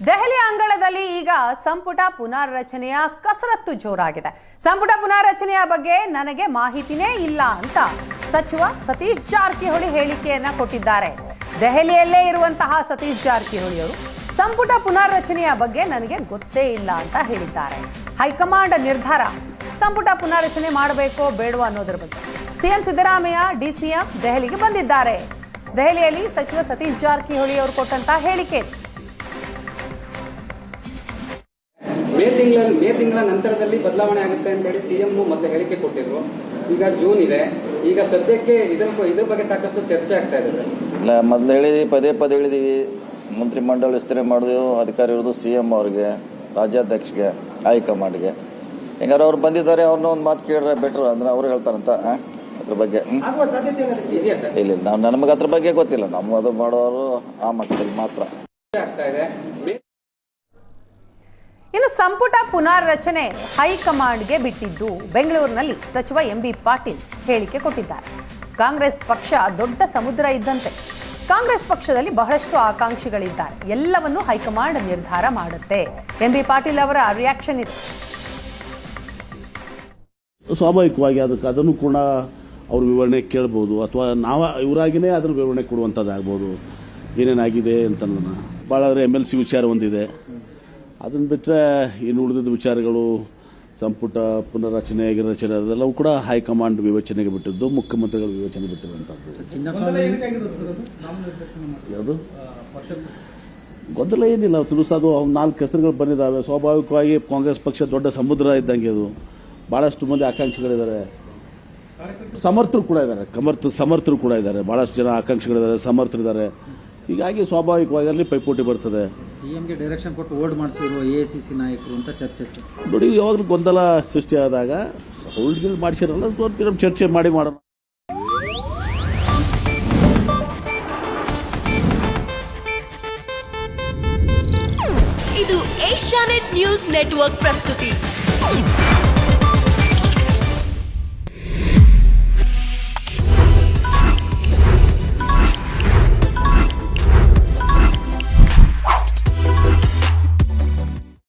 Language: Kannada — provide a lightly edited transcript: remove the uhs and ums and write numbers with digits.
ದೆಹಲಿ ಅಂಗಳದಲ್ಲಿ ಈಗ ಸಂಪುಟ ಪುನಾರಚನೆಯ ಕಸರತ್ತು ಜೋರಾಗಿದೆ. ಸಂಪುಟ ಪುನಾರಚನೆಯ ಬಗ್ಗೆ ನನಗೆ ಮಾಹಿತಿನೇ ಇಲ್ಲ ಅಂತ ಸಚಿವ ಸತೀಶ್ ಜಾರಕಿಹೊಳಿ ಹೇಳಿಕೆಯನ್ನ ಕೊಟ್ಟಿದ್ದಾರೆ. ದೆಹಲಿಯಲ್ಲೇ ಇರುವಂತಹ ಸತೀಶ್ ಜಾರಕಿಹೊಳಿ ಅವರು ಸಂಪುಟ ಪುನಾರಚನೆಯ ಬಗ್ಗೆ ನನಗೆ ಗೊತ್ತೇ ಇಲ್ಲ ಅಂತ ಹೇಳಿದ್ದಾರೆ. ಹೈಕಮಾಂಡ್ ನಿರ್ಧಾರ ಸಂಪುಟ ಪುನಾರಚನೆ ಮಾಡಬೇಕೋ ಬೇಡವೋ ಅನ್ನೋದರ ಬಗ್ಗೆ ಸಿಎಂ ಸಿದ್ದರಾಮಯ್ಯ ಡಿಸಿಎಂ ದೆಹಲಿಗೆ ಬಂದಿದ್ದಾರೆ. ದೆಹಲಿಯಲ್ಲಿ ಸಚಿವ ಸತೀಶ್ ಜಾರಕಿಹೊಳಿ ಅವರು ಕೊಟ್ಟಂತಹ ಹೇಳಿಕೆ ಮೇ ತಿಂಗಳ ನಂತರದಲ್ಲಿ ಬದಲಾವಣೆ ಆಗುತ್ತೆ ಅಂತ ಹೇಳಿ ಸಿಎಂ ಮತ್ತೆ ಹೇಳಿಕೆ ಕೊಟ್ಟಿದ್ರು. ಈಗ ಜೂನ್ ಇದೆ. ಈಗ ಸದ್ಯಕ್ಕೆ ಇದ್ರ ಬಗ್ಗೆ ಸಾಕಷ್ಟು ಚರ್ಚೆ ಆಗ್ತಾ ಇದೆ. ಇಲ್ಲ, ಮೊದಲು ಹೇಳಿ ಪದೇ ಹೇಳಿದೀವಿ. ಮಂತ್ರಿ ಮಂಡಲ ವಿಸ್ತರಣೆ ಮಾಡೋದು ಅಧಿಕಾರ ಇರೋದು ಸಿಎಂ ಅವ್ರಿಗೆ, ರಾಜ್ಯಾಧ್ಯಕ್ಷಗೆ, ಹೈಕಮಾಂಡ್ಗೆ. ಹೆಂಗಾರ ಅವ್ರು ಬಂದಿದ್ದಾರೆ, ಅವ್ರನ್ನ ಒಂದು ಮಾತು ಕೇಳಿದ್ರೆ ಬೆಟರ್ ಅಂದ್ರೆ ಅವ್ರು ಹೇಳ್ತಾರಂತ ಅದ್ರ ಬಗ್ಗೆ ಇಲ್ಲ. ನಮಗೆ ಅದ್ರ ಬಗ್ಗೆ ಗೊತ್ತಿಲ್ಲ. ನಮ್ಮ ಅದು ಮಾಡೋರು ಆ ಮಟ್ಟದಲ್ಲಿ ಮಾತ್ರ ಆಗ್ತಾ ಇದೆ. ಇನ್ನು ಸಂಪುಟ ಪುನಾರಚನೆ ಹೈಕಮಾಂಡ್ಗೆ ಬಿಟ್ಟಿದ್ದು ಬೆಂಗಳೂರಿನಲ್ಲಿ ಸಚಿವ ಎಂಬಿ ಪಾಟೀಲ್ ಹೇಳಿಕೆ ಕೊಟ್ಟಿದ್ದಾರೆ. ಕಾಂಗ್ರೆಸ್ ಪಕ್ಷ ದೊಡ್ಡ ಸಮುದ್ರ ಇದ್ದಂತೆ. ಕಾಂಗ್ರೆಸ್ ಪಕ್ಷದಲ್ಲಿ ಬಹಳಷ್ಟು ಆಕಾಂಕ್ಷಿಗಳಿದ್ದಾರೆ. ಎಲ್ಲವನ್ನೂ ಹೈಕಮಾಂಡ್ ನಿರ್ಧಾರ ಮಾಡುತ್ತೆ. ಎಂಬಿ ಪಾಟೀಲ್ ಅವರ ರಿಯಾಕ್ಷನ್ ಇದೆ. ಸ್ವಾಭಾವಿಕವಾಗಿ ಅದನ್ನು ಕೂಡ ಅವ್ರ ವಿವರಣೆ ಕೇಳ್ಬೋದು, ಅಥವಾ ಇವರಾಗಿನೇ ಅದ್ರ ವಿವರಣೆ ಕೊಡುವಂಥದ್ದಾಗ್ಬೋದು. ಏನೇನಾಗಿದೆ ಅಂತ ಭಾಳ MLC ವಿಚಾರ ಒಂದಿದೆ. ಅದನ್ನು ಬಿಟ್ಟರೆ ಇನ್ನು ಉಳಿದ ವಿಚಾರಗಳು ಸಂಪುಟ ಪುನರ್ರಚನೆ ರಚನೆ ಅದೆಲ್ಲವೂ ಕೂಡ ಹೈಕಮಾಂಡ್ ವಿವೇಚನೆಗೆ ಬಿಟ್ಟಿದ್ದು, ಮುಖ್ಯಮಂತ್ರಿಗಳ ವಿವೇಚನೆ ಬಿಟ್ಟಿರುವಂಥದ್ದು. ಯಾವುದು ಗೊಂದಲ ಏನಿಲ್ಲ. ತುಳುಸೋದು 4 ಹೆಸರುಗಳು ಬಂದಿದ್ದಾವೆ. ಸ್ವಾಭಾವಿಕವಾಗಿ ಕಾಂಗ್ರೆಸ್ ಪಕ್ಷ ದೊಡ್ಡ ಸಮುದ್ರ ಇದ್ದಂಗೆ. ಅದು ಬಹಳಷ್ಟು ಮಂದಿ ಆಕಾಂಕ್ಷಿಗಳಿದ್ದಾರೆ, ಸಮರ್ಥರು ಕೂಡ ಇದ್ದಾರೆ. ಬಹಳಷ್ಟು ಜನ ಆಕಾಂಕ್ಷಿಗಳಿದ್ದಾರೆ, ಸಮರ್ಥರಿದ್ದಾರೆ. ಹೀಗಾಗಿ ಸ್ವಾಭಾವಿಕವಾಗಿ ಅಲ್ಲಿ ಪೈಪೋಟಿ ಬರ್ತದೆ. ಸಿಎಂಗೆ ಡೈರೆಕ್ಷನ್ ಕೊಟ್ಟು ಹೋಲ್ಡ್ ಮಾಡಿಸಿರುವ AICC ನಾಯಕರು ಅಂತ ಚರ್ಚೆ. ನೋಡಿ, ಯಾವಾಗಲೂ ಗೊಂದಲ ಸೃಷ್ಟಿಯಾದಾಗ ಹೋಲ್ಡ್ ಮಾಡಿಸಿರಲ್ಲ, ಸ್ವಲ್ಪ ಚರ್ಚೆ ಮಾಡಿ ಮಾಡೋಣ. ಇದು ಏಷ್ಯಾನೆಟ್ ನ್ಯೂಸ್ ನೆಟ್ವರ್ಕ್ ಪ್ರಸ್ತುತಿ.